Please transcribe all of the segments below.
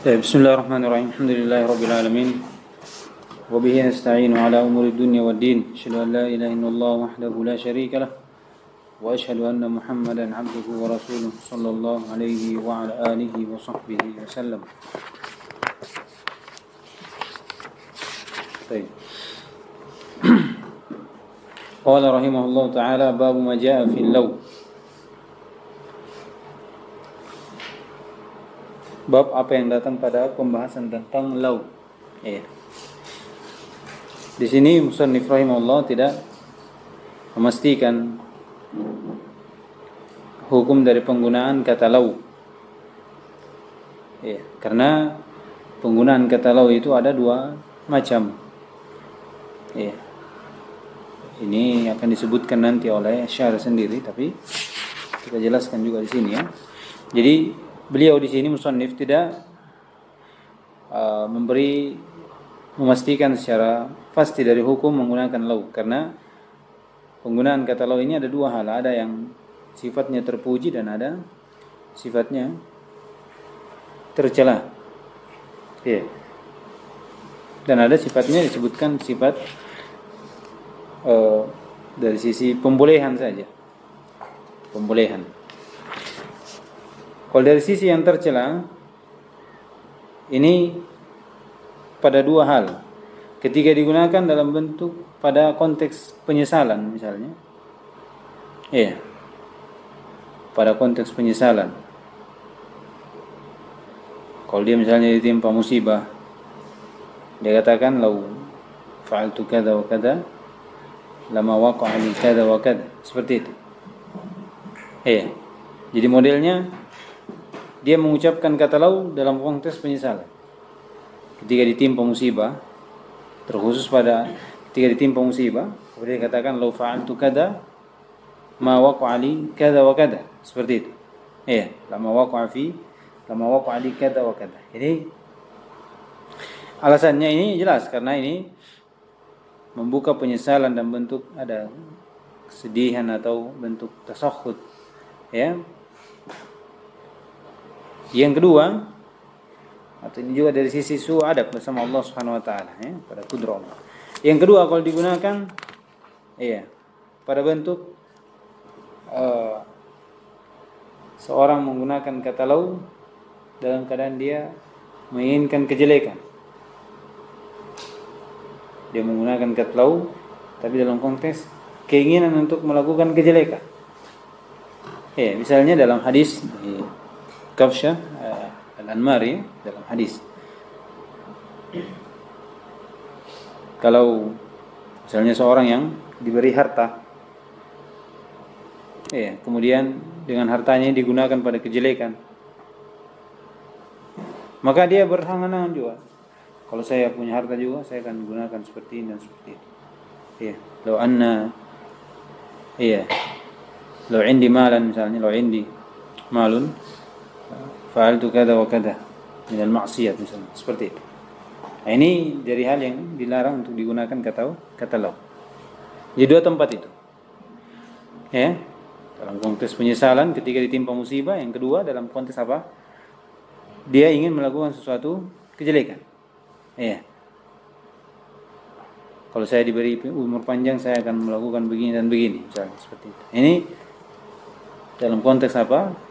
بسم الله الرحمن الرحيم الحمد لله رب العالمين وبه نستعين على أمور الدنيا والدين أشهد أن لا إله إلا الله وحده لا شريك له وأشهد أن محمدا عبده ورسوله صلى الله عليه وعلى آله وصحبه وسلم. طيب. قال رحمه الله تعالى باب ما جاء في اللو. Bab apa yang datang pada pembahasan tentang law. Iya. Di sini musannif rahimahullah tidak memastikan hukum dari penggunaan kata law. Iya, karena penggunaan kata law itu ada dua macam. Iya. Ini akan disebutkan nanti oleh syarah sendiri, tapi kita jelaskan juga di sini ya. Jadi beliau di sini musannif tidak memastikan secara pasti dari hukum menggunakan law, karena penggunaan kata law ini ada dua hal, ada yang sifatnya terpuji dan ada sifatnya tercela. Oke. Dan ada sifatnya disebutkan sifat dari sisi pembolehan saja. Pembolehan. Kalau dari sisi yang tercela, ini pada dua hal. Ketika digunakan dalam bentuk pada konteks penyesalan misalnya. Iya. Pada konteks penyesalan. Kalau dia misalnya ditimpa musibah, dia katakan lau fa'altu kada wa kada lama waqa'a li kada wa kada. Seperti itu. Iya. Jadi modelnya dia mengucapkan kata lau dalam konteks penyesalan. Ketika ditimpa musibah, terkhusus pada ketika ditimpa musibah, kemudian dikatakan lau fa'altu kada ma waqa'a li kada wa kada. Seperti itu. Iya, lama waqa'a li kada wa kada. Jadi alasannya ini jelas karena ini membuka penyesalan dan bentuk ada kesedihan atau bentuk tasakhut. Ya. Yang kedua, atau ini juga dari sisi adab bersama Allah Subhanahu wa taala ya, pada kudrah Allah. Yang kedua kalau digunakan pada bentuk seorang menggunakan kata law dalam keadaan dia menginginkan kejelekan. Dia menggunakan kata law tapi dalam konteks keinginan untuk melakukan kejelekan. Misalnya dalam hadis Kafsyah Al-Anmari dalam hadis. Kalau misalnya seorang yang diberi harta, kemudian dengan hartanya digunakan pada kejelekan, maka dia berangan-angan juga. Kalau saya punya harta juga, saya akan gunakan seperti ini dan seperti itu. Lau indi malan misalnya, lau indi malun fa'altu kada wa kada min al-ma'siyat misalnya, seperti itu. Nah, ini dari hal yang dilarang untuk digunakan kata law. Jadi dua tempat itu. Dalam konteks penyesalan ketika ditimpa musibah, yang kedua dalam konteks apa? Dia ingin melakukan sesuatu kejelekan. Kalau saya diberi umur panjang, saya akan melakukan begini dan begini, misalnya seperti itu. Ini dalam konteks apa?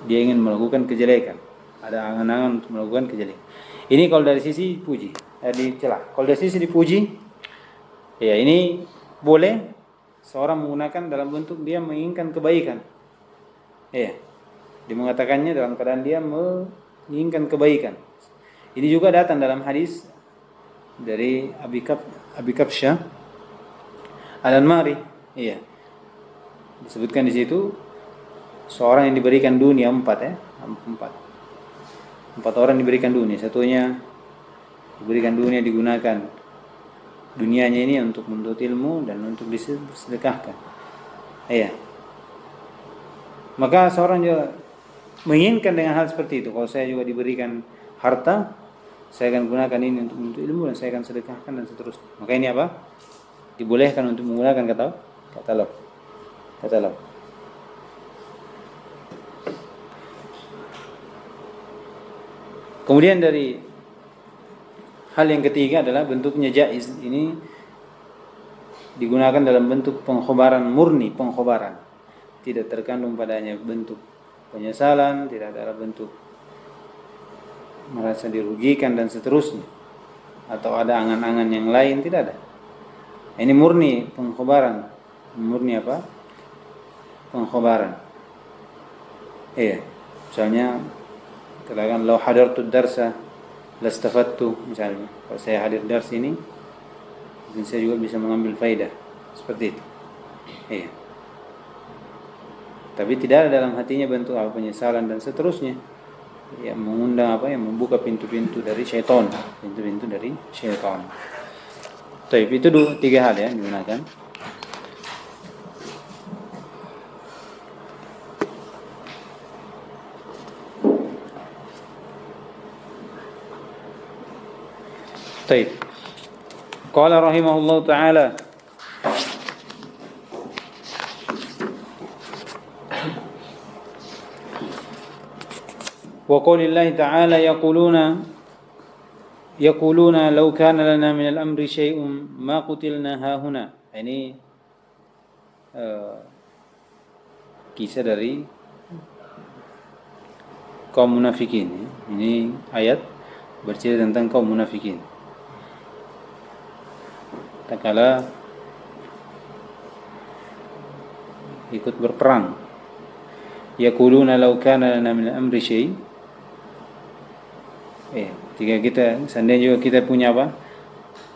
Dia ingin melakukan kejelekan. Ada angan-angan untuk melakukan kejelekan. Ini kalau dari sisi puji, dicela. Kalau dari sisi dipuji, ini boleh seorang menggunakan dalam bentuk dia menginginkan kebaikan. Dia mengatakannya dalam keadaan dia menginginkan kebaikan. Ini juga datang dalam hadis dari Abi Kafsyah Al-Anmari. Disebutkan di situ seorang yang diberikan dunia empat orang diberikan dunia. Satunya diberikan dunia digunakan dunianya ini untuk menuntut ilmu dan untuk disedekahkan. Maka seorang juga menginginkan dengan hal seperti itu. Kalau saya juga diberikan harta, saya akan gunakan ini untuk menuntut ilmu dan saya akan sedekahkan dan seterusnya. Maka ini apa? Dibolehkan untuk menggunakan kata law. Kemudian dari hal yang ketiga adalah bentuknya jaiz. Ini digunakan dalam bentuk pengkhabaran murni, pengkhabaran. Tidak terkandung padanya bentuk penyesalan, tidak ada bentuk merasa dirugikan dan seterusnya, atau ada angan-angan yang lain, tidak ada. Ini murni pengkhabaran, murni apa? Pengkhabaran. Iya, misalnya katakan law hadartu darsa lastafattu, misalnya kalau saya hadir dars ini mungkin saya juga bisa mengambil faedah, seperti itu. Iya. Tapi tidak ada dalam hatinya bentuk apa penyesalan dan seterusnya. Ya, mengundang apa, yang membuka pintu-pintu dari syaitan, pintu-pintu dari syaitan. Baik, itu tiga hal ya digunakan. Baik. Qala rahimahullah taala wa qaulillahi ta'ala yaquluna law kana lana min al-amri syai'un ma qutilna hahuna. Ini kisah dari kaum munafikin. Ini ayat bercerita tentang kaum munafikin. Tak kala ikut berperang, yaquluna law kana lana min al-amri syai'. Jika kita seandainya juga kita punya apa?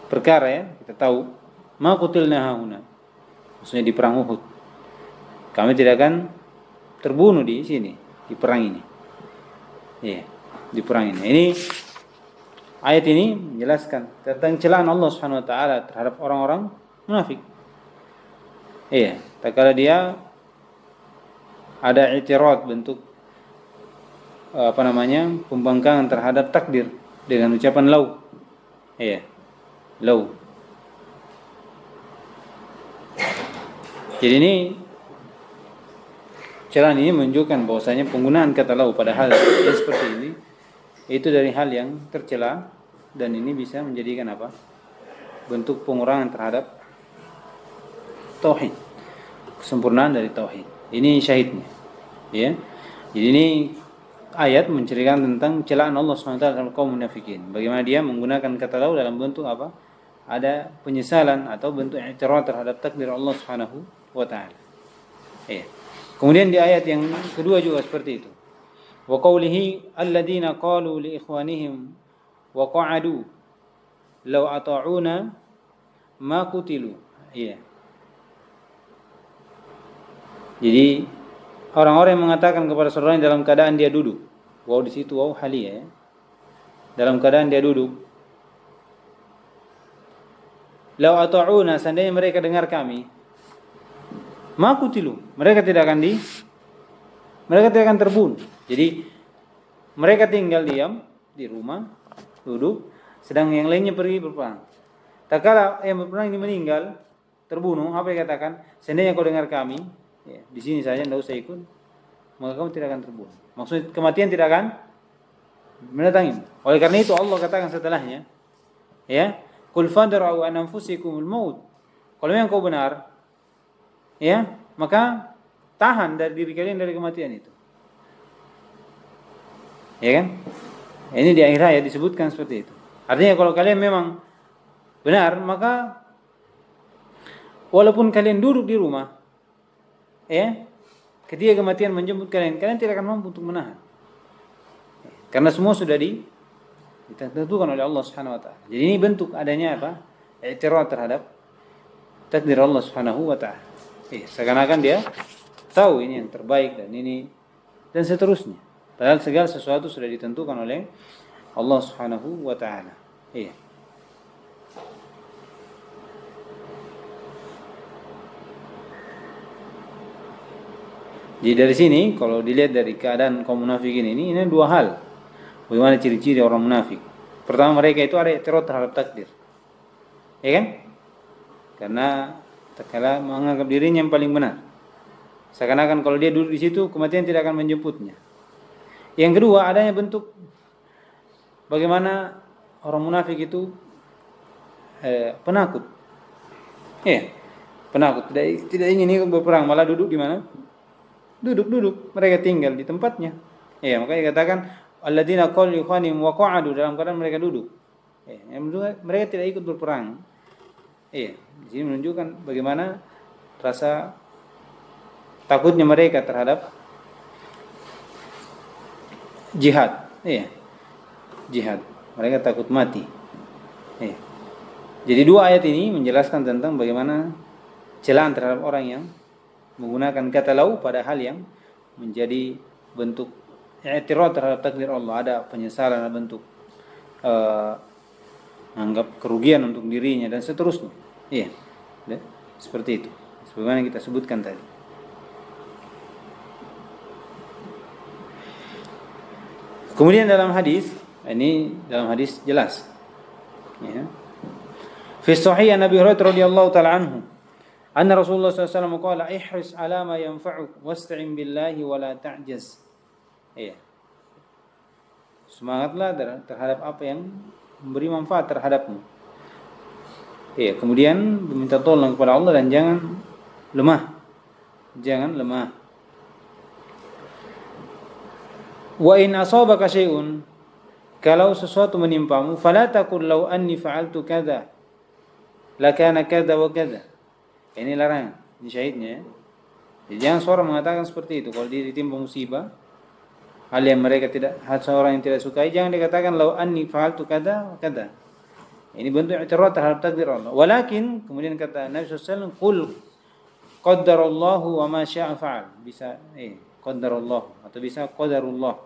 Perkara ya, kita tahu ma qutilna hauna. Maksudnya di perang Uhud. Kami tidak akan terbunuh di sini, di perang ini. Di perang ini. Ini ayat ini menjelaskan tentang celaan Allah Subhanahu wa taala terhadap orang-orang munafik. Tak kala dia ada i'tirad, bentuk pembangkangan terhadap takdir dengan ucapan law. Law. Jadi ini celaan ini menunjukkan bahwasanya penggunaan kata law pada hal yang seperti ini itu dari hal yang tercela, dan ini bisa menjadikan apa? Bentuk pengurangan terhadap tauhid, kesempurnaan dari tauhid. Ini syahidnya. Ya. Jadi ini ayat menceritakan tentang celaan Allah SWT terhadap kaum munafikin. Bagaimana dia menggunakan kata law dalam bentuk apa? Ada penyesalan atau bentuk i'tirad terhadap takdir Allah Subhanahu wa taala. Kemudian di ayat yang kedua juga seperti itu. Wa qawlihi alladziina qalu li ikhwanihim wa qa'adu law ata'una ma qutilu. Jadi orang-orang yang mengatakan kepada saudaranya dalam keadaan dia duduk. Wow, di situ wow haliyah ya. Dalam keadaan dia duduk. Law ata'una, seandainya mereka dengar kami, ma qutilu, mereka tidak akan terbunuh. Jadi mereka tinggal diam di rumah, duduk, sedang yang lainnya pergi berperang. Tak kala yang berperang ini meninggal, terbunuh, apa yang katakan? Seandainya kau dengar kami, di sini saja, tidak usah ikut, maka kamu tidak akan terbunuh. Maksud kematian tidak akan mendatangi. Oleh karena itu Allah katakan setelahnya, qul fadra'u an anfusikumul maut. Kalau memang kau benar, maka tahan dari diri kalian dari kematian itu. Ya kan? Ini di akhir ayat disebutkan seperti itu. Artinya kalau kalian memang benar, maka walaupun kalian duduk di rumah, ketika kematian menjemput kalian tidak akan mampu untuk menahan. Karena semua sudah ditentukan oleh Allah Subhanahu wa taala. Jadi ini bentuk adanya apa? I'tirad terhadap takdir Allah Subhanahu wa taala. Seakan-akan dia tahu ini yang terbaik dan ini dan seterusnya. Padahal segala sesuatu sudah ditentukan oleh Allah Subhanahu wa taala. Jadi dari sini kalau dilihat dari keadaan kaum munafikin ini dua hal. Bagaimana ciri-ciri orang munafik? Pertama, mereka itu ada i'tirad terhadap takdir. Ya kan? Karena tatkala menganggap dirinya yang paling benar. Seakan-akan kalau dia duduk di situ kematian tidak akan menjemputnya. Yang kedua, adanya bentuk bagaimana orang munafik itu penakut. Penakut, tidak ingin ikut berperang, malah duduk di mana? Duduk. Mereka tinggal di tempatnya. Makanya katakan alladzina qalu li ikhwanihim wa qa'adu, dalam keadaan mereka duduk. Mereka tidak ikut berperang. Di sini menunjukkan bagaimana rasa takutnya mereka terhadap jihad. Jihad. Mereka takut mati. Jadi dua ayat ini menjelaskan tentang bagaimana celaan terhadap orang yang menggunakan kata lau pada hal yang menjadi bentuk i'tirad terhadap takdir Allah, ada penyesalan, ada bentuk anggap kerugian untuk dirinya dan seterusnya. Seperti itu. Sebagaimana kita sebutkan tadi. Kemudian dalam hadis, ini dalam hadis jelas. Fi sahih Nabi Hurairah radhiyallahu taala anhu, anna Rasulullah SAW qala ihris ala ma yanfa'uk wasta'in billahi wa la ta'jaz. Semangatlah terhadap apa yang memberi manfaat terhadapmu. Kemudian meminta tolong kepada Allah dan jangan lemah. Jangan lemah. Wa in asabaka syai'un, kalau sesuatu menimpamu, fala taqul law anni fa'altu kadza lakana kadza wa kadza. Ini larangan, ini syahidnya. Jadi jangan seorang mengatakan seperti itu. Kalau dia ditimpa musibah, hal yang mereka tidak, hal seorang yang tidak sukai, jangan dikatakan law anni fa'altu kadza wa kadza. Ini bentuk i'tirad terhadap takdir Allah. Walakin, kemudian kata Nabi SAW, qul qaddarallahu wa ma syaa fa'al. Bisa qaddarallahu atau bisa qadarullah.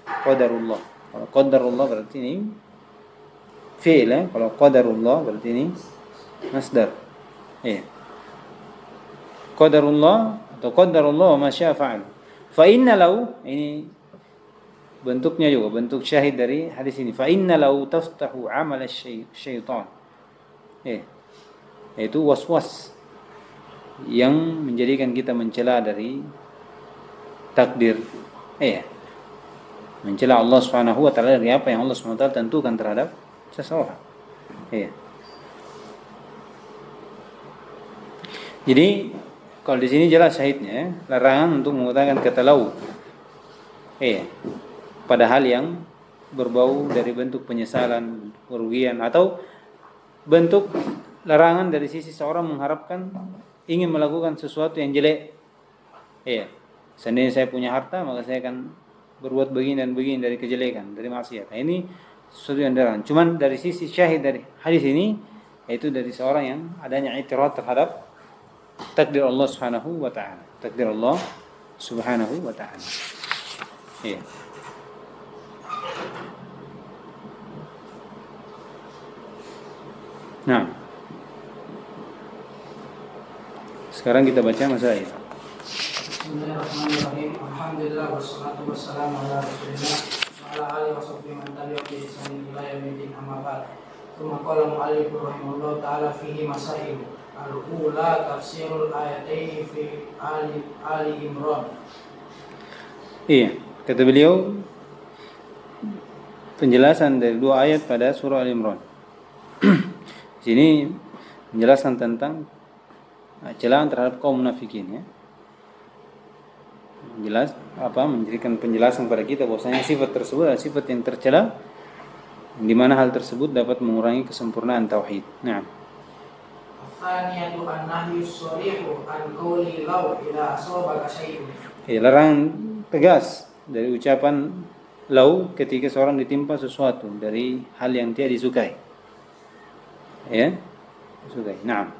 Qadarullah. Kalau qadarullah berarti ini fi'il, kalau qadarullah berarti ini masdar. Qadarullah atau qadarullah wa ma syaa fa'al. Fa inna lau, ini bentuknya juga bentuk syahid dari hadis ini. Fa inna lau taftahu amal syaitan. Yaitu waswas yang menjadikan kita mencela dari takdir. Mencela Allah Subhanahu wa taala dari apa yang Allah Subhanahu wa taala tentukan terhadap seseorang. Jadi kalau di sini jelas syahidnya, larangan untuk menggunakan kata lau. Pada hal yang berbau dari bentuk penyesalan, kerugian, atau bentuk larangan dari sisi seorang mengharapkan ingin melakukan sesuatu yang jelek. Seandainya saya punya harta, maka saya akan berbuat begini dan begini dari kejelekan, dari maksiat. Ini sesuatu yang dilarang. Cuman dari sisi syahid dari hadis ini, yaitu dari seorang yang adanya i'tirad terhadap takdir Allah Subhanahu wa taala. Takdir Allah Subhanahu wa taala. Nah, sekarang kita baca masail. Bismillahirrahmanirrahim. Alhamdulillah wassalatu wassalamu ala Rasulillah wa ala alihi washabbihi man tabi'ahu bi ihsanin ila yaumil amma ba'd. Tsumma qala mu'allif rahimahullah ta'ala fihi masail. Al-ula tafsirul ayataini fi Ali Imran. Kata beliau penjelasan dari dua ayat pada surah Al-Imran. Di sini menjelaskan tentang celaan terhadap kaum munafikin, Jelas menjadikan penjelasan kepada kita bahwasanya sifat tersebut adalah sifat yang tercela, di mana hal tersebut dapat mengurangi kesempurnaan tauhid. Nah, Tsaniyatu an-nahyu sharihu an qawli law ila asabaka syai'un. Larangan tegas dari ucapan lau ketika seorang ditimpa sesuatu dari hal yang tidak disukai. Disukai. Naam.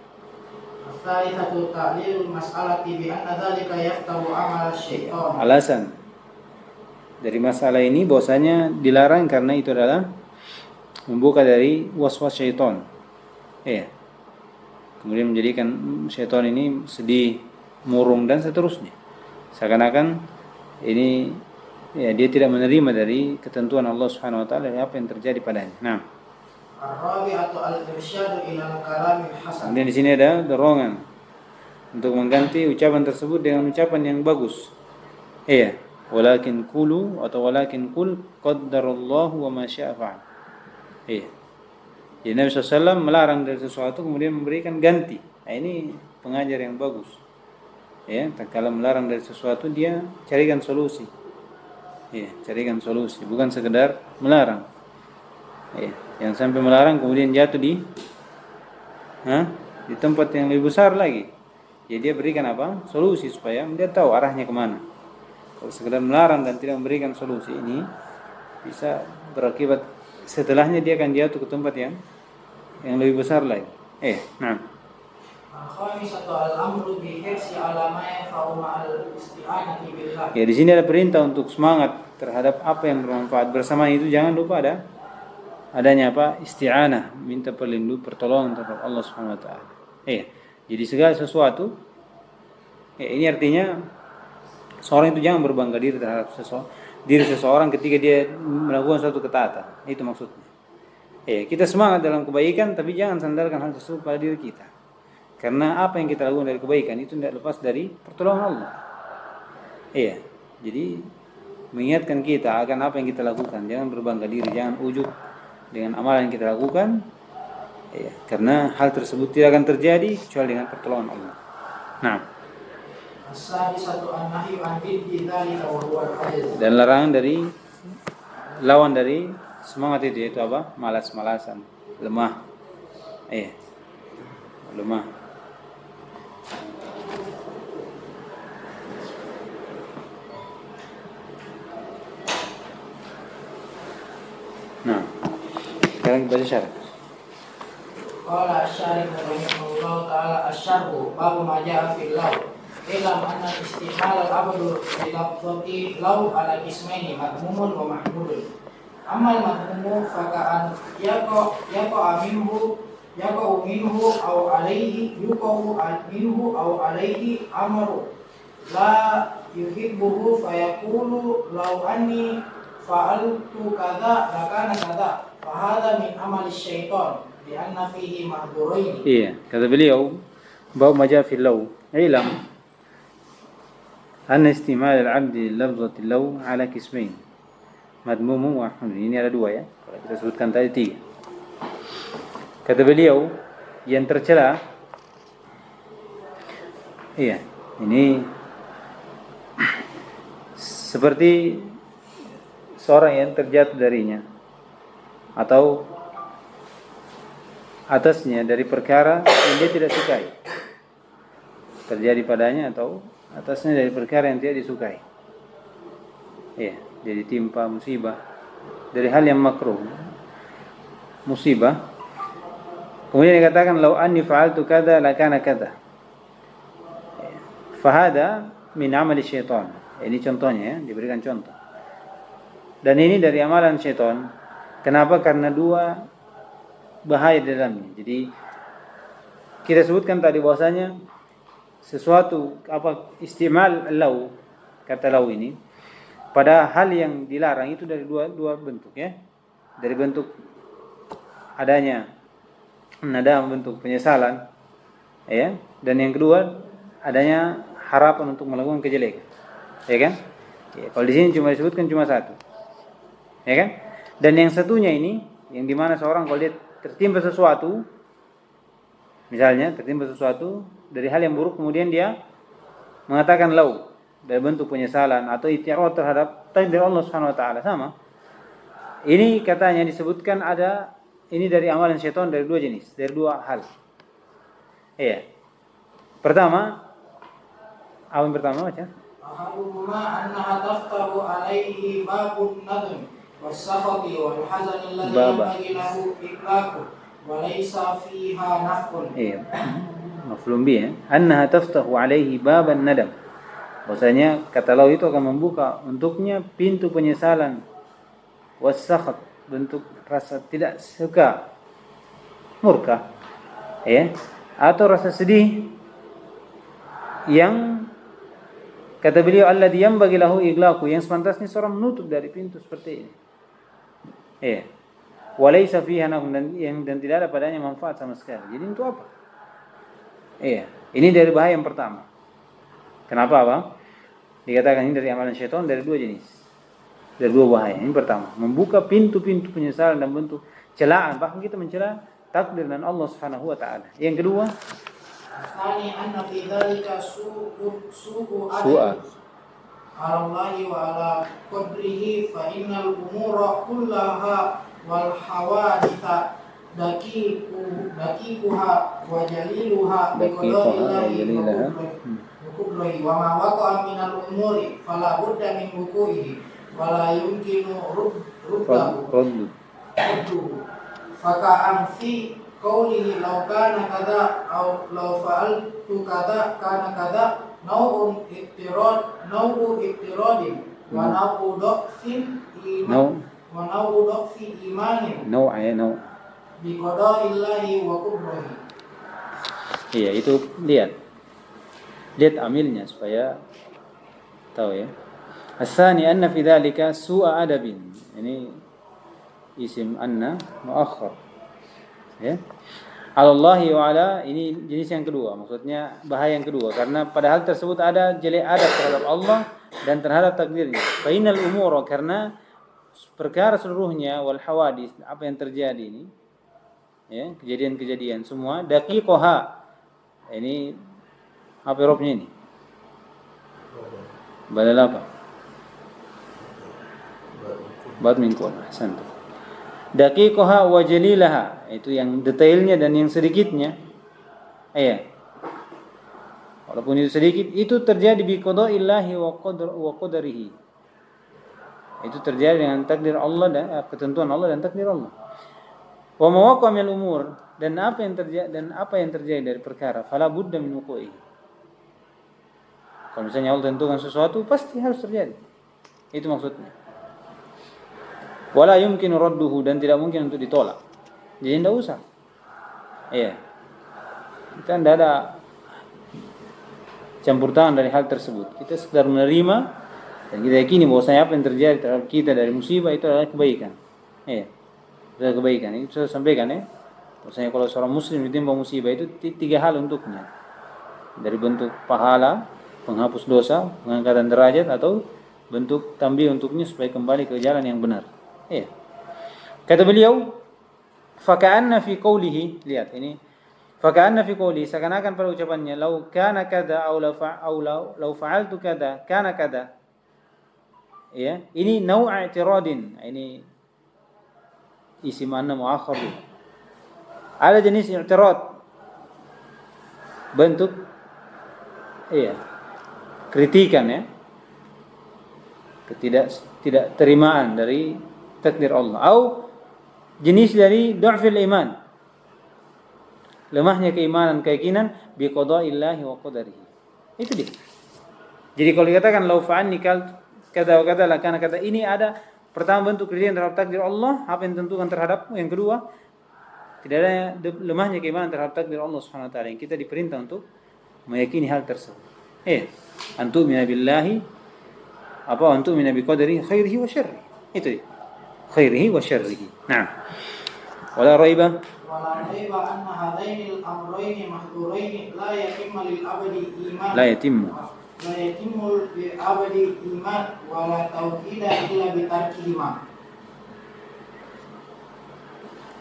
Tsalitsatu ta'lilul mas'alati bi anna dzalika yaftahu amal syaitan. Alasan dari masalah ini bahwasanya dilarang karena itu adalah membuka dari waswas syaitan. Kemudian menjadikan syaitan ini sedih, murung dan seterusnya. Seakan-akan ini dia tidak menerima dari ketentuan Allah Subhanahu wa taala dari apa yang terjadi padanya. Nah, Ar-rabi'atu al-irsyadu ila al-kalamil hasan. kemudian di sini ada dorongan untuk mengganti ucapan tersebut dengan ucapan yang bagus. walakin qulu atau walakin qul qaddarallahu wa ma syaa fa'al. Iya. Jadi Nabi SAW melarang dari sesuatu kemudian memberikan ganti. Nah, ini pengajar yang bagus. Ya, kalau melarang dari sesuatu dia carikan solusi. Ya, carikan solusi, bukan sekedar melarang. Ya, yang sampai melarang kemudian jatuh di tempat yang lebih besar lagi. Jadi dia berikan apa? Solusi supaya dia tahu arahnya kemana. Kalau sekedar melarang dan tidak memberikan solusi, ini bisa berakibat setelahnya dia akan jatuh ke tempat yang lebih besar lagi. Nah. Al-khamisatu al-amru bi hirsi ala ma yanfa'u ma'al isti'anati billah. Ya, di sini ada perintah untuk semangat terhadap apa yang bermanfaat. Bersama itu jangan lupa adanya apa? Isti'anah, minta pertolongan terhadap Allah Subhanahu wa taala. Jadi segala sesuatu ini artinya seorang itu jangan berbangga diri terhadap seseorang ketika dia melakukan suatu ketaatan. Itu maksudnya. Kita semangat dalam kebaikan, tapi jangan sandarkan hal tersebut pada diri kita. Karena apa yang kita lakukan dari kebaikan itu tidak lepas dari pertolongan Allah. Jadi mengingatkan kita akan apa yang kita lakukan. Jangan berbangga diri, jangan ujub dengan amalan yang kita lakukan. Karena hal tersebut tidak akan terjadi kecuali dengan pertolongan Allah. Nah. Dan larangan dari lawan dari semangat itu yaitu apa? Malas-malasan, lemah. Lemah. Nah, sekarang kita baca syarah. Qala asy-syarih rahimahullah ta'ala asy-syarhu babu ma jaa'a fil law. Ilam anna istimal al-abdu bi lafdhi law ala qismaini madmumun wa mahmudun. Amal madmumu faka'an yaqa minhu aw alaihi minhu aw alaihi amru la yuhibbuhu fayaqulu law anni fa'altu kadza lakana kadza fa hadza min amali syaitan li anna fihi mahdhurain. Kata beliau bab majaa fil law ilam anna istimal al-'abdi lafzat law ala qismain madmumu wa mahmud. Ini ada dua ya. Kalau kita sebutkan tadi tiga. Kata beliau yang tercela ini seperti seorang yang terjatuh darinya atau atasnya dari perkara yang dia tidak sukai, terjadi padanya atau atasnya dari perkara yang tidak disukai. Jadi timpa musibah dari hal yang makruh, musibah. Kemudian dikatakan lau anni fa'altu kadza lakana kadza. Fahada min amali syaitan. Ini contohnya ya, diberikan contoh. Dan ini dari amalan syaitan. Kenapa? Karena dua bahaya di dalamnya. Jadi kita sebutkan tadi bahwasanya sesuatu istimal lau, kata lau ini pada hal yang dilarang itu dari dua bentuk ya. Dari bentuk adanya nadam, bentuk penyesalan ya, dan yang kedua adanya harapan untuk melakukan kejelekan. Ya kan? Kalau di sini cuma disebutkan cuma satu. Ya kan? Dan yang satunya ini yang dimana seorang kalau dia tertimpa sesuatu, misalnya tertimpa sesuatu dari hal yang buruk, kemudian dia mengatakan lau dari bentuk penyesalan atau i'tirad terhadap takdir Allah Subhanahu wa taala, sama. Ini katanya disebutkan ada ini dari amalan syaitan dari dua jenis, dari dua hal. Pertama, apa yang pertama baca? Ahaduma annaha taftahu alaihi babun nadm was-sakhati wal hazan alladhi yanbaghi lahu itlaqu wa laysa fiha naf'un. Maf'ulun bih. Annaha taftahu alaihi baban nadam. Bahwasanya kata lau itu akan membuka untuknya pintu penyesalan, was-sakhat, bentuk rasa tidak suka, murka, atau rasa sedih yang kata beliau alladzi yanbaghi lahu iglaqu, yang sepantasnya seorang menutup dari pintu seperti ini. Walaysa fiha naf'un, dan tidak ada padanya manfaat sama sekali. Jadi untuk apa? Ini dari bahaya yang pertama. Kenapa apa? Dikatakan ini dari amalan syaitan dari dua jenis. Dari dua bahaya. Ini pertama, membuka pintu-pintu penyesalan dan bentuk celaan, bahkan kita mencela takdir dan Allah Subhanahu wa taala. Yang kedua, الثاني أن في ذلك سوء su'a. أدب على الله وعلى قدره فإن الأمور كلها والحوادث دقيقها وجليلها بقضاء الله وقدره وما وقع من الأمور فلا بد من وقوعه ولا يمكن رده فكأن في قوله لو كان كذا أو لو فعلت كذا كان كذا نوع اضطراد ونوع ضعف إيمان ونوع ضعف إيمان نوع بقضاء الله وقدره. Iya, itu lihat amilnya supaya tahu ya. As-tsani anna fi dzalika su'a adabin. Ini isim anna muakhkhar. Ya. Allahi wa ala, ini jenis yang kedua, maksudnya bahaya yang kedua, karena pada hal tersebut ada jelek adab terhadap Allah dan terhadap takdirnya. Fa innal umura, karena perkara seluruhnya, wal hawadis, apa yang terjadi ini, ya, kejadian-kejadian semua, daqiqoha, ini apa robnya ini? Badal apa? Bad min kun, ahsantu. Daqiqoha wa jalilaha, itu yang detailnya dan yang sedikitnya. Iya. Walaupun itu sedikit, itu terjadi bi qada'illahi wa qadarihi. Itu terjadi dengan takdir Allah dan ketentuan Allah dan takdir Allah. Wa ma waqa min umur, dan apa yang terjadi dari perkara, fala budda min wuqu'i. Kalau misalnya Allah tentukan sesuatu, pasti harus terjadi. Itu maksudnya. Wala yumkinu radduhu, dan tidak mungkin untuk ditolak. Jadi tidak usah. Iya. Kita tidak ada campur tangan dari hal tersebut. Kita sekedar menerima dan kita yakini bahwasanya apa yang terjadi terhadap kita dari musibah itu adalah kebaikan. Iya. Adalah kebaikan. Itu saya sampaikan ya. Bahwasanya kalau seorang muslim ditimpa musibah itu tiga hal untuknya. Dari bentuk pahala, penghapus dosa, pengangkatan derajat, atau bentuk tambih untuknya supaya kembali ke jalan yang benar. Iya. Kata beliau, faka'anna fi qawlihi, lihat ini, faka'anna fi qawlihi, seakan-akan pada ucapannya, lau kana kada au lau fa'altu kada kana kada. Ya, ini nau'a i'tiradin, ini isim anna muakhkhar. Ada jenis i'tirad, bentuk iya, kritikan ya, tidak terimaan dari takdir Allah, atau jenis dari du'fil iman, lemahnya keimanan, keyakinan bi qada'illahi wa qadarihi. Itu dia. Jadi kalau dikatakan lau fa'anni kada wa kada lakana kada, ini ada pertama bentuk kritikan terhadap takdir Allah, apa yang ditentukan terhadapmu. Yang kedua, tidak ada lemahnya keimanan terhadap takdir Allah Subhanahu wa taala, yang kita diperintah untuk meyakini hal tersebut. Antu'mina billahi apa antu'mina bi qadarihi khairihi wa syarrihi. Itu dia. Khairihi wa syarrihi. Naam. Wala raiba anna hadainil amrayn mahdurain la yatimmu lil abadi iman. La yatimmu lil abadi iman wa la tauhida illa bi tarkihima.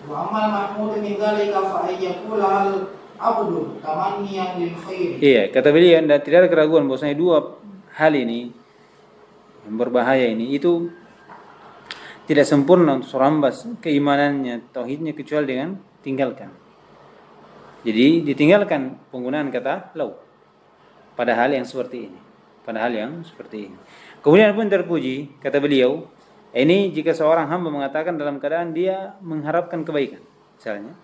Wa amal mahmud min dzalika fa ayyakula al abdu tamanniyan lil khair. Iya, kata beliau, dan tidak ada keraguan bahwasanya dua hal ini yang berbahaya ini itu tidak sempurna untuk seorang hamba keimanannya, tauhidnya, kecuali dengan tinggalkan. Jadi ditinggalkan penggunaan kata lau pada hal yang seperti ini. Kemudian pun terpuji, kata beliau, ini jika seorang hamba mengatakan dalam keadaan dia mengharapkan kebaikan, misalnya,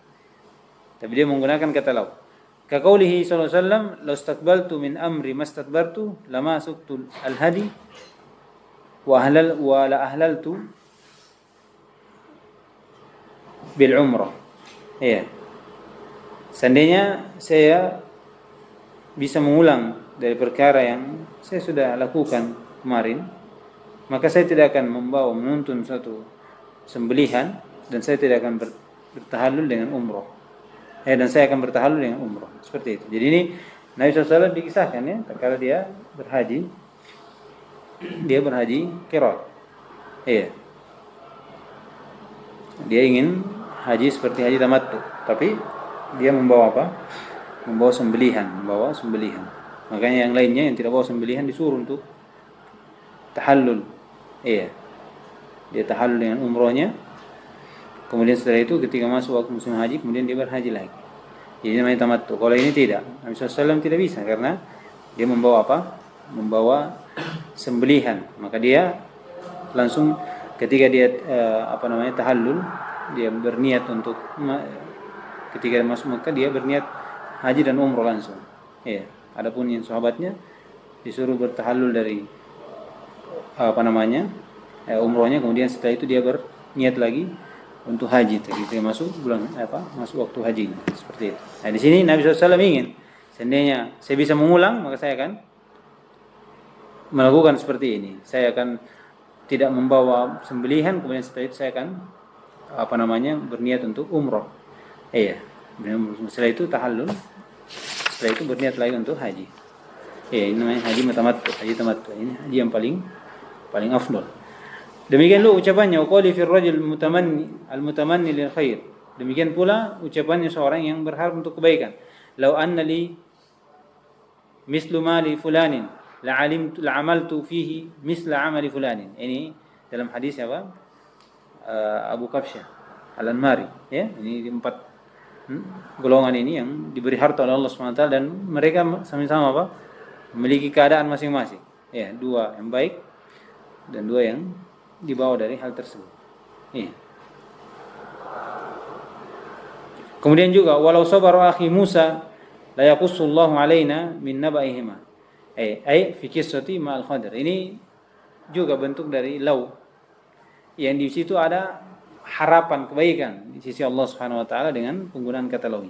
tapi dia menggunakan kata lau. Kaqaulihi sallallahu alaihi wasallam, "Law istaqbaltu min amri mastadbartu lama suktu al-hadi wa la ahlaltu bil umrah." Iya. Seandainya saya bisa mengulang dari perkara yang saya sudah lakukan kemarin, maka saya tidak akan menuntun suatu sembelihan, dan saya tidak akan bertahallul dengan umrah. Dan saya akan bertahallul dengan umrah. Seperti itu. Jadi ini Nabi SAW dikisahkan ya, tatkala dia berhaji, dia berhaji qiran. Iya. Dia ingin haji seperti haji tamattu, tapi dia membawa apa? Membawa sembelihan. Makanya yang lainnya yang tidak bawa sembelihan disuruh untuk tahallul. Iya. Dia tahallul dengan umrohnya. Kemudian setelah itu ketika masuk waktu musim haji, kemudian dia berhaji lagi. Jadi namanya tamattu. Kalau ini tidak, Nabi SAW tidak bisa karena dia membawa apa? Membawa sembelihan. Maka dia langsung ketika dia tahallul, dia berniat untuk ketika masuk Mekah dia berniat haji dan umroh langsung. Iya. Adapun yang sahabatnya disuruh bertahallul dari umrohnya, kemudian setelah itu dia berniat lagi untuk haji ketika masuk waktu haji seperti itu. Nah, di sini Nabi SAW ingin seandainya saya bisa mengulang maka saya akan melakukan seperti ini. Saya akan tidak membawa sembelihan, kemudian setelah itu saya akan berniat untuk umroh. Iya. Setelah itu tahallul, setelah itu berniat lagi untuk haji. Ini namanya haji tamattu. Ini haji yang paling afdal. Demikian lu ucapannya qali fir rajul al-mutamanni lil khair. Demikian pula ucapannya seorang yang berharap untuk kebaikan. Lau anna li mislu mali fulanin la'amaltu fihi misla amali fulanin. Ini dalam hadis apa? Abu Kabsyah Al-Anmari, ya. Ini 4 golongan ini yang diberi harta oleh Allah SWT dan mereka sama-sama apa? Memiliki keadaan masing-masing. Ya, 2 yang baik dan 2 yang dibawa dari hal tersebut. Iya. Kemudian juga walau sabar akhi Musa la yaqussullahu alaina min nabaihima. Fi qissati ma'al Khadir. Ini juga bentuk dari lau. Yang di situ ada harapan kebaikan di sisi Allah Subhanahu wa taala dengan penggunaan kata lau.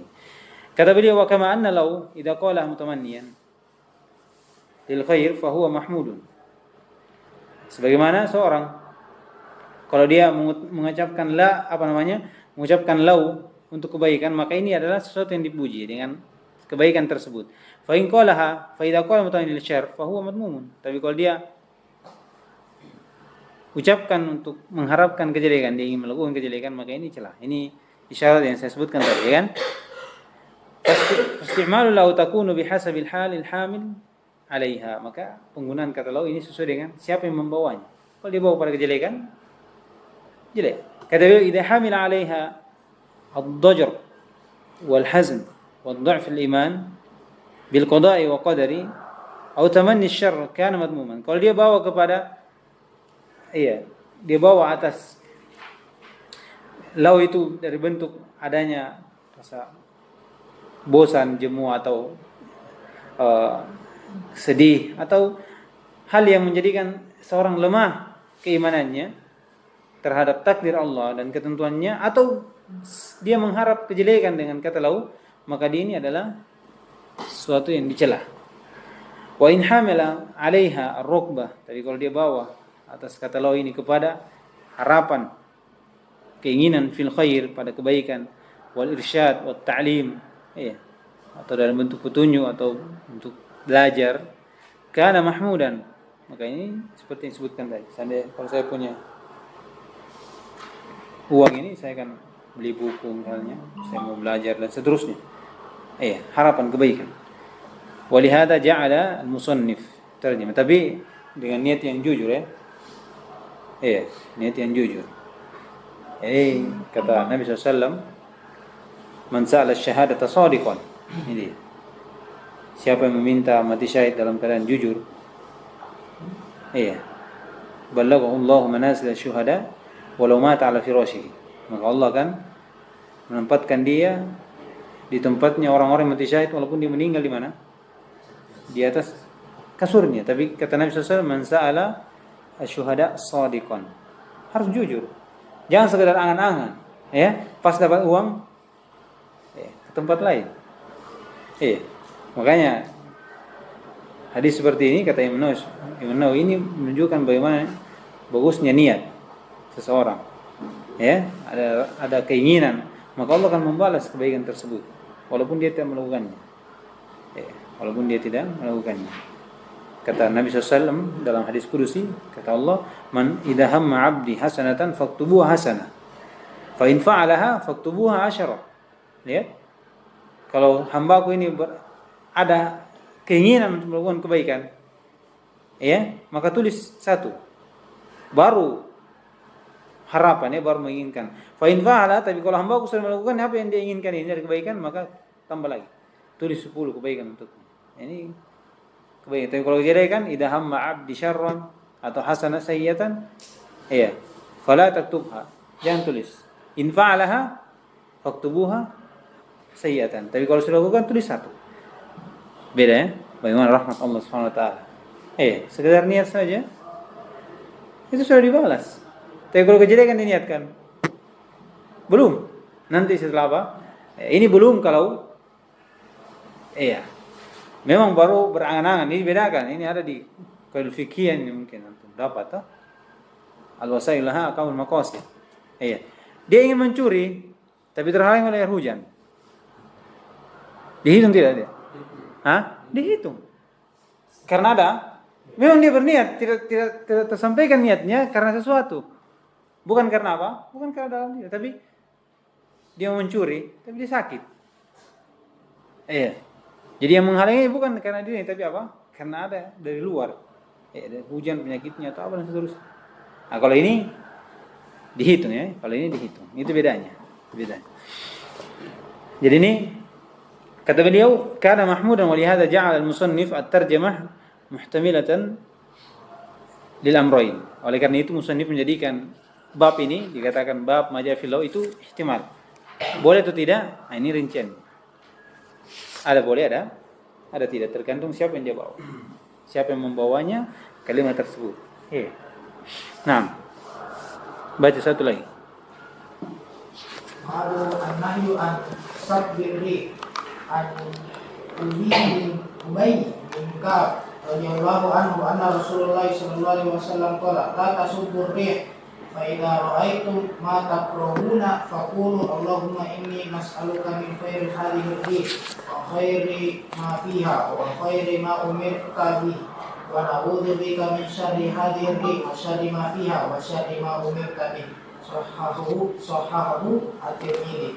Kata beliau wa kama anna lau idza qala mutamanniyan lil khair fa huwa mahmudun. Sebagaimana seorang kalau dia mengucapkan mengucapkan lau untuk kebaikan, maka ini adalah sesuatu yang dipuji dengan kebaikan tersebut. Fa in qalaha fa idza qala mutamanniyan lil syarr fa huwa madmumun. Tapi kalau dia ucapkan untuk mengharapkan kejelekan, dia ingin melakukan kejelekan, maka ini celah. Ini isyarat yang saya sebutkan tadi, kan? Isti'malu lau takunu bihasabil halil hamil 'alaiha. Maka penggunaan kata lau ini sesuai dengan siapa yang membawanya. Kalau dia bawa pada kejelekan, jelek. Kata beliau idza hamil 'alaiha ad-dajr wal hazn wal dha'f al-iman bil qada'i wa qadari atau tamanni syarr kana madmuman. Kalau dia bawa kepada dia bawa atas lau itu dari bentuk adanya rasa bosan, jemu atau sedih atau hal yang menjadikan seorang lemah keimanannya terhadap takdir Allah dan ketentuannya, atau dia mengharap kejelekan dengan kata lau, maka dia ini adalah sesuatu yang dicela. Wa in hamala 'alaiha ar-rukbah. Tapi kalau dia bawa atas kata lau ini kepada harapan, keinginan fil khair, pada kebaikan, wal irsyad wat ta'lim, atau dalam bentuk petunjuk atau untuk belajar, kana mahmudan. Maka ini seperti yang disebutkan tadi. Seandainya kalau saya punya uang ini, saya akan beli buku misalnya, saya mau belajar dan seterusnya. Harapan kebaikan. Walihada ja'ala al-musannif terjemah, tapi dengan niat yang jujur, ya. Niat yang jujur. Kata Nabi SAW, man sa'ala syahadata shadiqan. Ini siapa yang meminta mati syahid dalam keadaan jujur, ballaghahu Allah manazil syuhada walau mata ala firashihi. Maka Allah akan menempatkan dia di tempatnya orang-orang yang mati syahid walaupun dia meninggal di mana? Di atas kasurnya. Tapi kata Nabi SAW, man sa'ala asyuhada shadiqan. Harus jujur. Jangan sekedar angan-angan, pas dapat uang ke tempat lain. Makanya hadis seperti ini kata Imam Nawawi ini menunjukkan bagaimana bagusnya niat seseorang. Ada keinginan, maka Allah akan membalas kebaikan tersebut walaupun dia tidak melakukannya. Kata Nabi SAW dalam hadis kudusi, kata Allah, "Man idza hamma 'abdi hasanatan faktubuha hasanah. Fa in fa'alaha faktubuha 10." Lihat. Kalau hambaku ini ada keinginan untuk melakukan kebaikan, ya, maka tulis 1. Baru harapan, ya, baru menginginkan. Fa in fa'ala, tapi kalau hambaku sudah melakukan apa yang dia inginkan ini dari kebaikan, maka tambah lagi. Tulis 10 kebaikan untukmu. Ini kebaikan. Tapi kalau kejelekan, idza hamma 'abdi syarran atau hasanah sayyi'atan, ya, fala taktubha. Jangan tulis. In fa'alaha faktubuha sayyi'atan. Tapi kalau sudah lakukan, tulis 1. Beda, ya. Bagaimana rahmat Allah Subhanahu wa taala. Sekedar niat saja itu sudah dibalas. Tapi kalau kejelekan diniatkan, belum. Nanti setelah apa? Ini belum kalau memang baru berangan-angan. Ini bedakan. Ini ada di qaul fikih ini mungkin antum dapat, al-wasail laha aqamul maqasid. Dia ingin mencuri tapi terhalang oleh air hujan. Dihitung tidak dia? Dihitung. Karena memang dia berniat, tidak tersampaikan niatnya karena sesuatu. Bukan karena apa? Bukan karena dalam dia, tapi dia mencuri, tapi dia sakit. Jadi yang menghalangi bukan karena dia, tapi apa? Karena ada dari luar. Ada hujan, penyakitnya atau apa dan seterusnya. Nah, kalau ini dihitung, ya. Kalau ini dihitung. Itu bedanya. Jadi ini kata beliau, kana mahmudan wa lihadza ja'ala al-musannif at-tarjamah muhtamilatan lil amrayn. Oleh karena itu musannif menjadikan bab ini dikatakan bab majafil itu ihtimal. Boleh atau tidak? Nah, ini rincian. Ada boleh, ada tidak, tergantung siapa yang dia bawa. Siapa yang membawanya kalimat tersebut. Nah, baca satu lagi. Baru an-nahyu an sabbiri an bin Ubay bin Ka'ab radhiyallahu anhu anna Rasulullah sallallahu alaihi wasallam qala la tasubbur rih fa idza ra'aitum ma takrahuna faqulu Allahumma inni nas'aluka min khairi hadhihi rih wa khairi ma fiha wa khairi ma umirta bihi wa na'udzu bika min syarri hadhihi rih wa syarri ma fiha wa syarri ma umirta bihi. Sahahu at-Tirmidzi.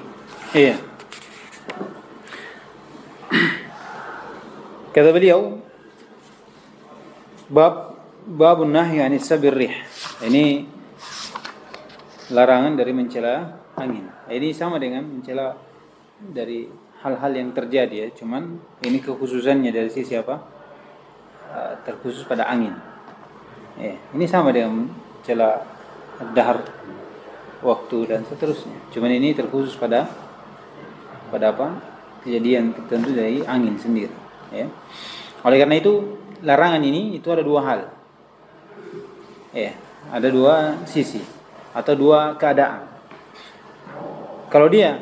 Kata beliau, babun nahyi anis sabir rih. Ini larangan dari mencela angin. Ini sama dengan mencela dari hal-hal yang terjadi, ya. Cuman ini kekhususannya dari sisi apa? Terkhusus pada angin. Ini sama dengan mencela dahar, waktu dan seterusnya. Cuman ini terkhusus pada apa? Kejadian tertentu dari angin sendiri, ya. Oleh karena itu larangan ini itu ada 2 hal. Ada 2 sisi atau 2 keadaan. Kalau dia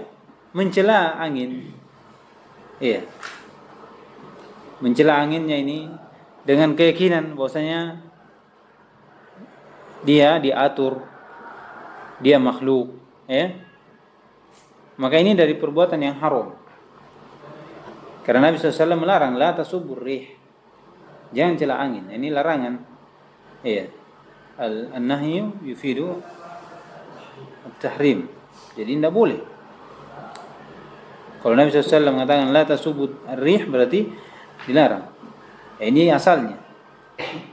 mencela angin, mencela anginnya ini dengan keyakinan bahwasanya dia diatur, dia makhluk, maka ini dari perbuatan yang haram. Karena Nabi SAW melarang la tasubbur rih, jangan cela angin. Ini larangan. An-nahyu yufidu at-tahrim. Jadi tidak boleh. Kalau Nabi SAW mengatakan la tasubbur rih berarti dilarang. Ini asalnya.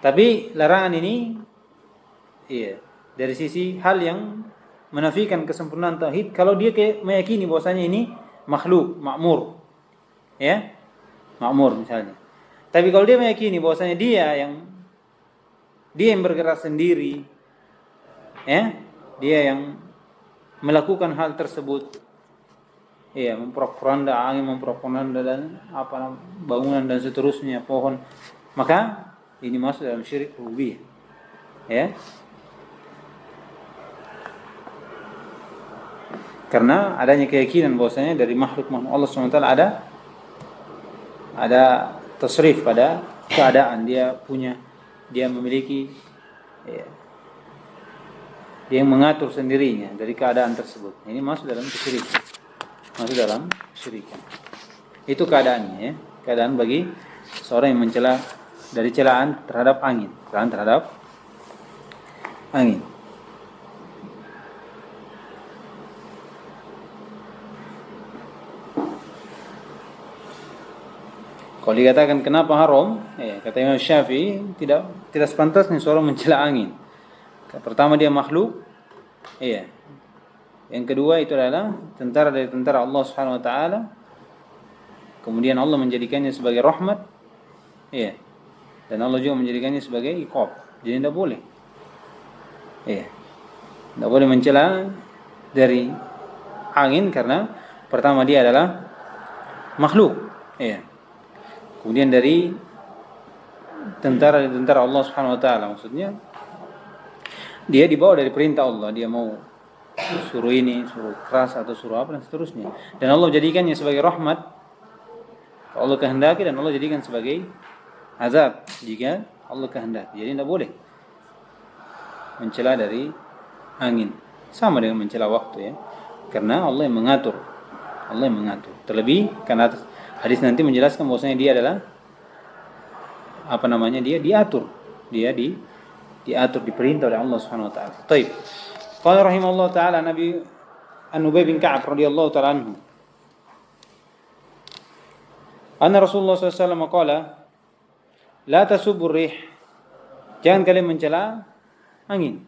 Tapi larangan ini dari sisi hal yang menafikan kesempurnaan tauhid, kalau dia meyakini bahwasanya ini makhluk, makmur. Makmur misalnya. Tapi kalau dia meyakini bahwasanya dia yang bergerak sendiri, dia yang melakukan hal tersebut, memporak-poranda angin, memporak-poranda dan apa bangunan dan seterusnya, pohon, maka ini masuk dalam syirik rububiyah. Karena adanya keyakinan bahwasanya dari makhluk Allah SWT ada tasrif pada keadaan, dia memiliki, dia yang mengatur sendirinya dari keadaan tersebut. Ini masuk dalam kesyirikan. Itu keadaannya, keadaan bagi seorang yang mencela dari celaan terhadap angin, celaan terhadap angin. Kalau dikatakan kenapa haram, kata Imam Syafi'i tidak sepantasnya seorang mencela angin. Pertama dia makhluk, Yang kedua itu adalah tentara dari tentara Allah Subhanahu wa taala. Kemudian Allah menjadikannya sebagai rahmat, Dan Allah juga menjadikannya sebagai iqab. Jadi tidak boleh. Tidak boleh mencela dari angin karena pertama dia adalah makhluk, Kemudian dari tentara Allah Subhanahu wa taala, maksudnya dia dibawa dari perintah Allah, dia mau suruh ini, suruh keras atau suruh apa dan seterusnya. Dan Allah jadikannya sebagai rahmat. Allah kehendaki dan Allah jadikan sebagai azab jika Allah kehendaki. Jadi tidak boleh mencela dari angin. Sama dengan mencela waktu, Karena Allah yang mengatur. Allah yang mengatur. Terlebih karena hadis nanti menjelaskan bahwasanya dia adalah dia diatur. Dia diatur, diperintah oleh Allah Subhanahu wa taala. Baik. Qala rahimahullah taala Nabi An-Ubay bin Ka'ab radhiyallahu taala anhu. Anna Rasulullah sallallahu alaihi wasallam qala la tasubbu rih. Jangan kalian mencela angin.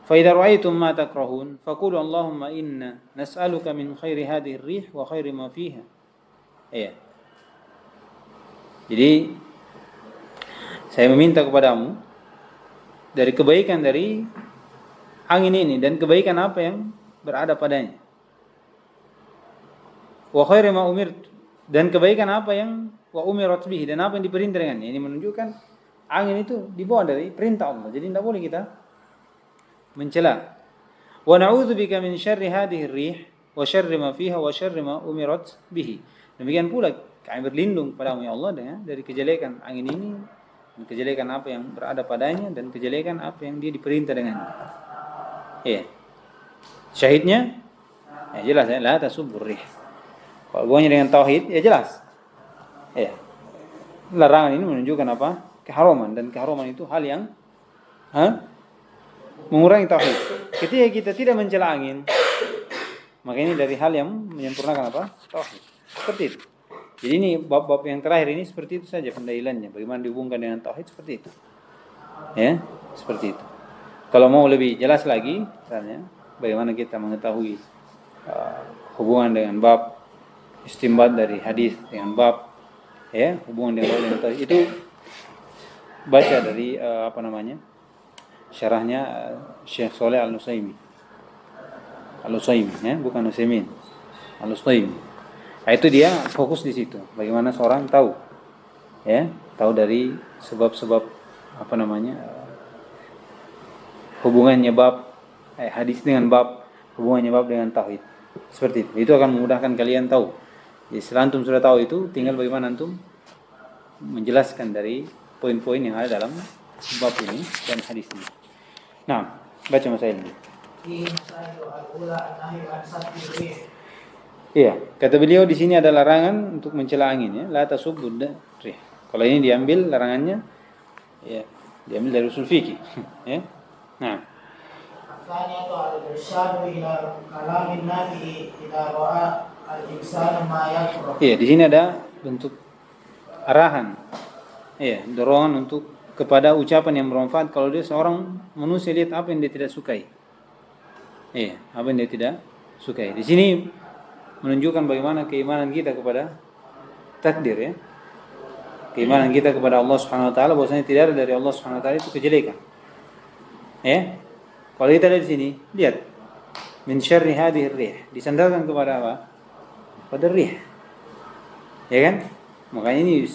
Fa idza ra'aytum ma takrahun faqulu Allahumma inna nas'aluka min khairi hadhihi ar-rih wa khairi ma fiha. Jadi saya meminta kepadamu dari kebaikan dari angin ini dan kebaikan apa yang berada padanya. Wa khairi ma umirtu, dan kebaikan apa yang wa umirat bihi, dan apa yang diperintah dengannya. Ini menunjukkan angin itu dibawa dari perintah Allah. Jadi tidak boleh kita mencela. Wa na'udzubika min syarri hadhihi ar-rih wa syarri ma fiha wa syarri ma umirat bihi. Demikian pula kami berlindung padamu ya Allah dari kejelekan angin ini, dan kejelekan apa yang berada padanya, dan kejelekan apa yang dia diperintah dengannya. Syahidnya jelas, la tasubbur rih. Kalau hubungannya dengan tauhid jelas. Larangan ini menunjukkan apa? Keharaman, dan keharaman itu hal yang mengurangi tauhid. Ketika kita tidak mencela angin, maka ini dari hal yang menyempurnakan apa? Tauhid. Seperti itu. Jadi ini bab-bab yang terakhir ini seperti itu saja pendalilannya. Bagaimana dihubungkan dengan tauhid seperti itu. Seperti itu. Kalau mau lebih jelas lagi, misalnya bagaimana kita mengetahui hubungan dengan bab istinbat dari hadis dengan bab hubungan dengan tauhid, itu baca dari syarahnya Syekh Shalih Al-Utsaimin. Bukan Utsaimin. Al-Utsaimin. Itu dia fokus di situ. Bagaimana seorang tahu dari sebab-sebab hubungannya bab hadis dengan bab, hubungannya bab dengan tauhid. Seperti itu. Itu akan memudahkan kalian tahu. Jadi setelah antum sudah tahu itu, tinggal bagaimana antum menjelaskan dari poin-poin yang ada dalam bab ini dan hadis ini. Nah, baca masalah ini. Kata beliau di sini ada larangan untuk mencela angin, la tasubbud rih. Kalau ini diambil larangannya, diambil dari usul fikih. Nah. Tsaniyatu al-irsyadu ila kalamin nafi idza ra'a al-insanu ma yakrah. Di sini ada bentuk arahan. Dorongan untuk kepada ucapan yang bermanfaat kalau dia seorang manusia lihat apa yang dia tidak sukai. Apa yang dia tidak sukai. Di sini menunjukkan bagaimana keimanan kita kepada takdir, keimanan kita kepada Allah Subhanahu wa taala, bahwasanya tidak ada dari Allah Subhanahu wa taala itu kejelekan. Kalau kita lihat di sini, lihat min syarri hadhihi ar-rih, disandarkan kepada apa? Pada rih. Ya kan? Makanya ini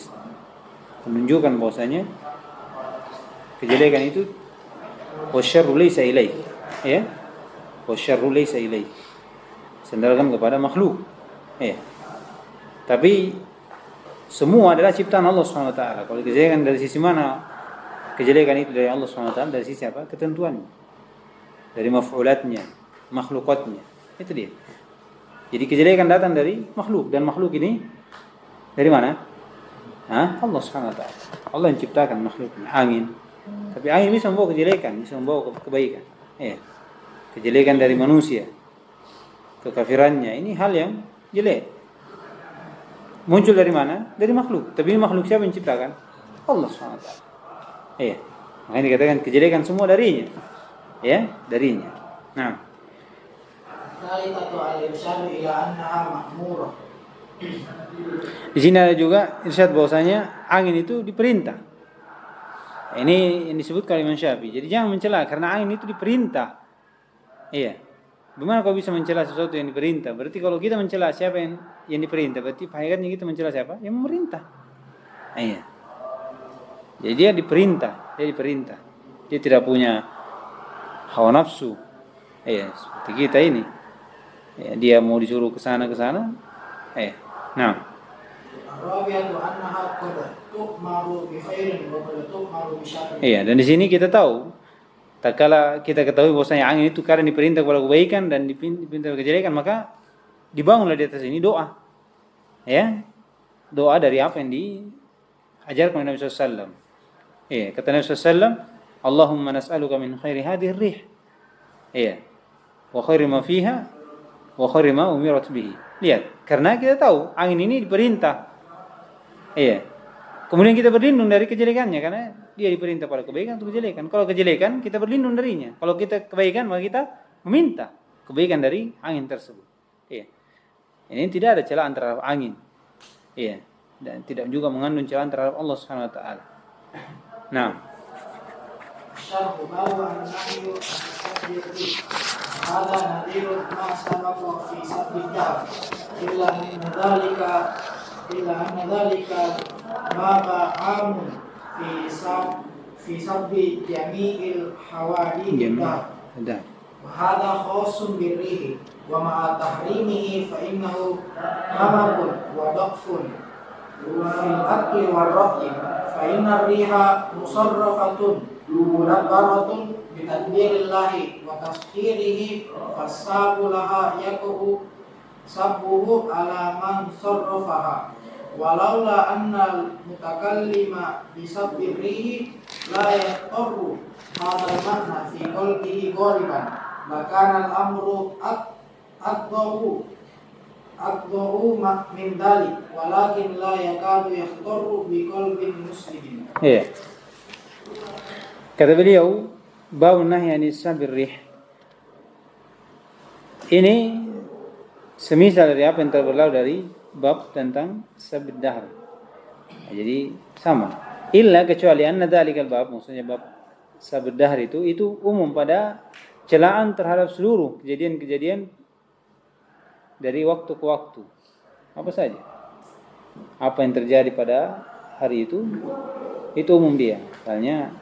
menunjukkan bahwasanya kejelekan itu wasyarru laysa ilaih. Wasyarru laysa ilaih. Sandarkan kepada makhluk. Tapi semua adalah ciptaan Allah Subhanahu wa taala. Kalau kejelekan dari sisi mana? Kejelekan itu dari Allah Subhanahu wa taala, dari sisi apa? Ketentuannya. Dari maf'ulatnya, makhlukatnya. Itu dia. Jadi kejelekan datang dari makhluk, dan makhluk ini dari mana? Allah Subhanahu wa taala. Allah yang ciptakan makhluknya, angin. Tapi angin bisa membawa kejelekan, bisa membawa kebaikan. Iya. Kejelekan dari manusia, kekafirannya, ini hal yang jelek. Muncul dari mana? Dari makhluk. Tapi ini makhluk siapa yang ciptakan? Allah Subhanahu wa taala. Iya. Makanya dikatakan kejelekan semua darinya. Ya, darinya. Nah, Thalithatu al-irsyadu ila annaha ma'murah. di sini ada juga irsyad bahwasanya angin itu diperintah. Ini yang disebut kalimat Syafi'i. Jadi jangan mencela karena angin itu diperintah. Iya. Bagaimana kau bisa mencela sesuatu yang diperintah? Berarti kalau kita mencela siapa yang diperintah, berarti hakikatnya kita mencela siapa? Yang memerintah. Iya. Jadi dia diperintah. Dia tidak punya hawa nafsu. Iya, seperti kita ini. Ya, dia mau disuruh ke sana. Nah. Ar-rabi'atu annaha qad tu'maru bi khairin wa qad tu'maru bi syarrin. Iya, dan di sini kita tahu tak kala kita ketahui bahwasanya angin itu karena diperintah kepada kebaikan dan diperintah kejelekan, maka dibangunlah di atas ini doa. Ya. Doa dari apa yang diajarkan oleh Nabi SAW. Iya, kata Nabi SAW, Allahumma nas'aluka min khairi hadhihi ar-rih. Iya. Wa khairi ma fiha wa khairi ma umirat bihi. Lihat, karena kita tahu angin ini diperintah. Iya. Kemudian kita berlindung dari kejelekannya karena dia diperintah pada kebaikan atau kejelekan. Kalau kejelekan kita berlindung darinya. Kalau kita kebaikan maka kita meminta kebaikan dari angin tersebut. Iya. Ini tidak ada celaan terhadap angin. Iya. Dan tidak juga mengandung celaan terhadap Allah Subhanahu wa taala. Nah, Syarhu bahwa an-nahyu an-tasabbihi hadha nadhirun ma sabaqa fi sabdillah illa anna dhalika baba amun fi sabbi jami'il hawadith ada. wa hadha khassun birrihi wa ma'a tahrimihi fa innahu hamabun wa daqfun wa fil aqli war ra'yi fa inna riha musarrafatun mudabbaratun bi tadbirillahi wa taskhirihi fasabu laha yakuhu sabbuhu ala man sarrafaha walaula anna mutakallima bi sabbirihi la yaqarru hadha al-ma'na fi qalbihi ghaliban lakana al-amru aqdahu min dhalik walakin la yakadu yakhtarru bi qalbin muslimin. Iya. Kata beliau, bab nahi anis sabir rih. Ini semisal dari apa yang terbelau dari bab tentang sabid dahr. Jadi sama. Illa kecuali anna dzalikal bab, maksudnya bab sabid dahr itu umum pada celaan terhadap seluruh kejadian-kejadian dari waktu ke waktu. Apa saja. Apa yang terjadi pada hari itu umum dia. Misalnya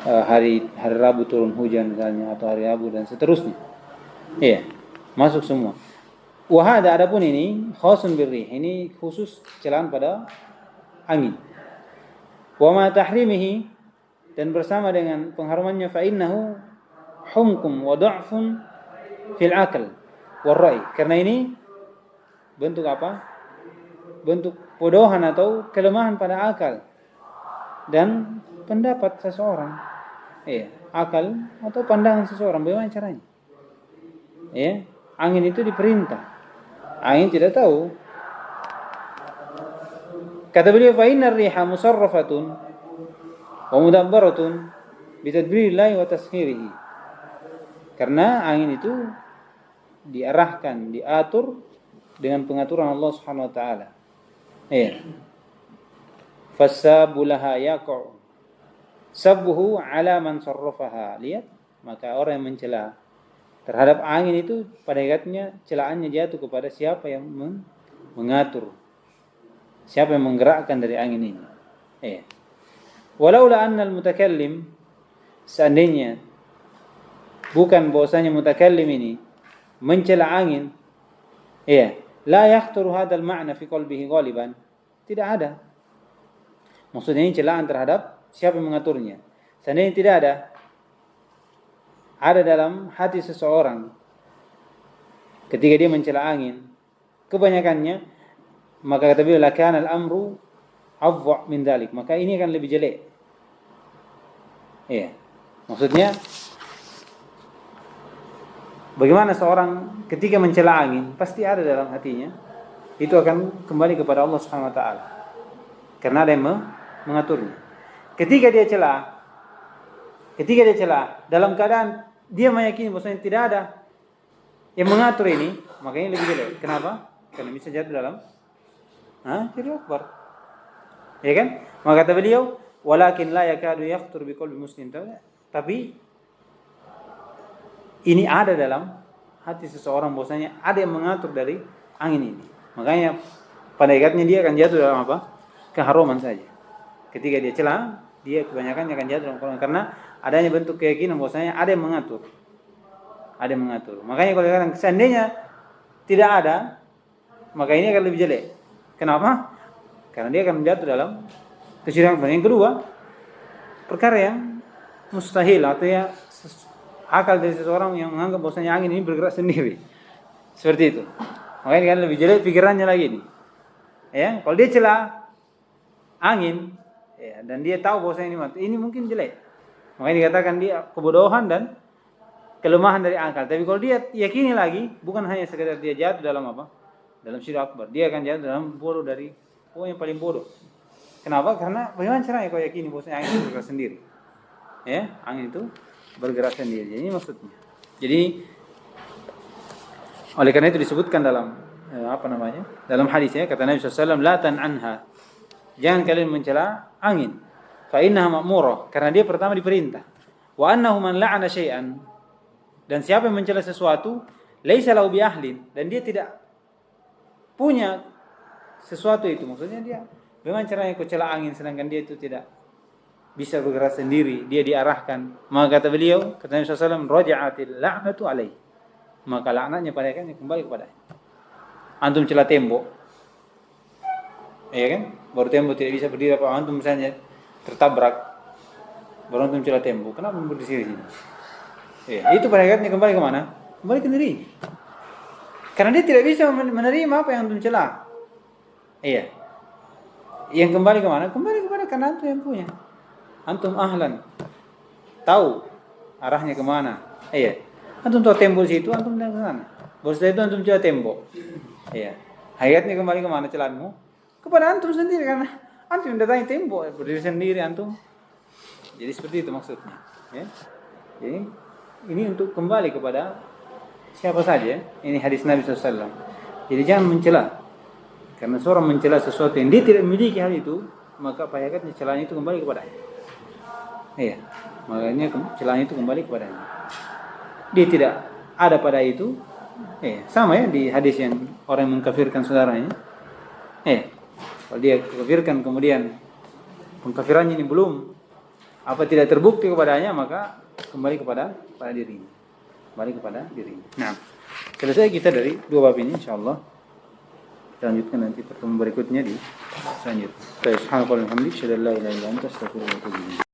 hari Rabu turun hujan misalnya atau hari Rabu dan seterusnya. Iya, masuk semua. Wahada adapun ini khasun birrih, ini khusus celaan pada angin. Wa ma tahrimihi, dan bersama dengan pengharumannya fa innahu humkum wa dha'fun fil aql war ra'i. Karena ini bentuk apa? Bentuk bodohan atau kelemahan pada akal dan pendapat seseorang. Iya, akal atau pandangan seseorang, bagaimana caranya? Ya, angin itu diperintah. Angin tidak tahu. Kata beliau, fa innar riha musarrafatun wa mudabbaratun bi tadbirillahi wa taskhirihi. Karena angin itu diarahkan, diatur dengan pengaturan Allah Subhanahu wa taala. Iya. Fasabu laha yaqa'u sabbuhu ala man sarrafaha. Lihat, maka orang yang mencela terhadap angin itu pada hakikatnya celaannya jatuh kepada siapa yang mengatur, siapa yang menggerakkan dari angin ini. Walaula anna al-mutakallim, seandainya bukan bahwasanya mutakallim ini mencela angin, la yakhthuru hadzal ma'na fi qalbihi ghaliban, tidak ada. Maksudnya ini celaan terhadap siapa yang mengaturnya. Seandainya tidak ada dalam hati seseorang ketika dia mencela angin, kebanyakannya maka kata beliau lakana al-amru afdha min dzalik, maka ini akan lebih jelek. Iya. Maksudnya bagaimana seorang ketika mencela angin, pasti ada dalam hatinya itu akan kembali kepada Allah Subhanahu wa taala. Karena ada yang mengaturnya. Ketika dia celah dalam keadaan dia meyakini bahwasanya tidak ada yang mengatur ini, makanya lebih jelek. Kenapa? Karena bisa jatuh dalam jadi akbar. Ya kan? Maka kata beliau, walakin la yakadu yakhtur biqalbi muslim. Tapi ini ada dalam hati seseorang bahwasanya ada yang mengatur dari angin ini. Makanya pada hakikatnya dia akan jatuh dalam apa? Keharuman saja. Ketika dia celah, dia kebanyakan akan jatuh dalam keharuman karena adanya bentuk keyakinan bahwasanya ada yang mengatur. Ada yang mengatur. Makanya kalau kadang seandainya tidak ada, maka ini akan lebih jelek. Kenapa? Karena dia akan jatuh dalam kesyirikan. Yang kedua, perkara yang mustahil atau ya akal dari seseorang yang menganggap bahwasanya angin ini bergerak sendiri. Seperti itu. Makanya kan lebih jelek pikirannya lagi nih. Ya, kalau dia celah angin, ya, dan dia tahu bahwasanya ini mati, ini mungkin jelek. Makanya dikatakan dia kebodohan dan kelemahan dari akal. Tapi kalau dia yakini lagi, bukan hanya sekedar dia jatuh dalam apa? Dalam syirik akbar. Dia akan jatuh dalam bodoh dari yang paling bodoh. Kenapa? Karena bagaimana caranya kau yakini bahwasanya angin itu bergerak sendiri? Ya, angin itu bergerak sendiri. Jadi maksudnya. Jadi oleh karena itu disebutkan dalam dalam hadis ya, kata Nabi SAW, la tan'anha. Jangan kalian mencela angin. Fa innaha ma'murah, karena dia pertama diperintah. Wa annahu man la'ana syai'an, dan siapa yang mencela sesuatu, laisa lahu bi ahlin, dan dia tidak punya sesuatu itu. Maksudnya dia bagaimana caranya kau cela angin sedangkan dia itu tidak bisa bergerak sendiri, dia diarahkan. Maka kata beliau, kata Nabi SAW, raja'atil la'natu alaih, maka laknatnya pada akhirnya kembali kepada antum celah tembok, ya kan? Baru tembok tidak bisa berdiri, apa antum misalnya tertabrak, baru antum celah tembok, kenapa berdiri sini? Ya, itu pada akhirnya kembali ke mana? Kembali ke diri. Karena dia tidak bisa menerima apa yang antum celah. Iya. Yang kembali ke mana? Kembali kepada karena antum yang punya. Antum ahlan, tahu arahnya kemana. Iya. Antum tahu tembok situ, antum datang ke sana. Baru setelah itu antum celah tembok. Iya. Hayatnya kembali ke mana celanmu? Kepada antum sendiri, karena antum mendatangi tembok, berdiri sendiri antum. Jadi seperti itu maksudnya. Ya. Jadi ini untuk kembali kepada siapa saja. Ini hadis Nabi SAW. Jadi jangan mencela. Karena seorang mencela sesuatu yang dia tidak memiliki hal itu, maka hakikatnya celaan itu kembali kepadanya. Iya. Makanya celaan itu kembali kepadanya. Dia tidak ada pada itu. Sama ya di hadis yang orang yang mengkafirkan saudaranya. Kalau dia kafirkan kemudian pengkafirannya ini belum tidak terbukti kepadanya, maka kembali kepada dirinya. Kembali kepada dirinya. Nah, selesai kita dari dua bab ini insyaallah. Kita lanjutkan nanti pertemuan berikutnya di selanjutnya. Subhanallah walhamdulillah, la ilaha illa anta, astaghfiruka wa atubu ilaik.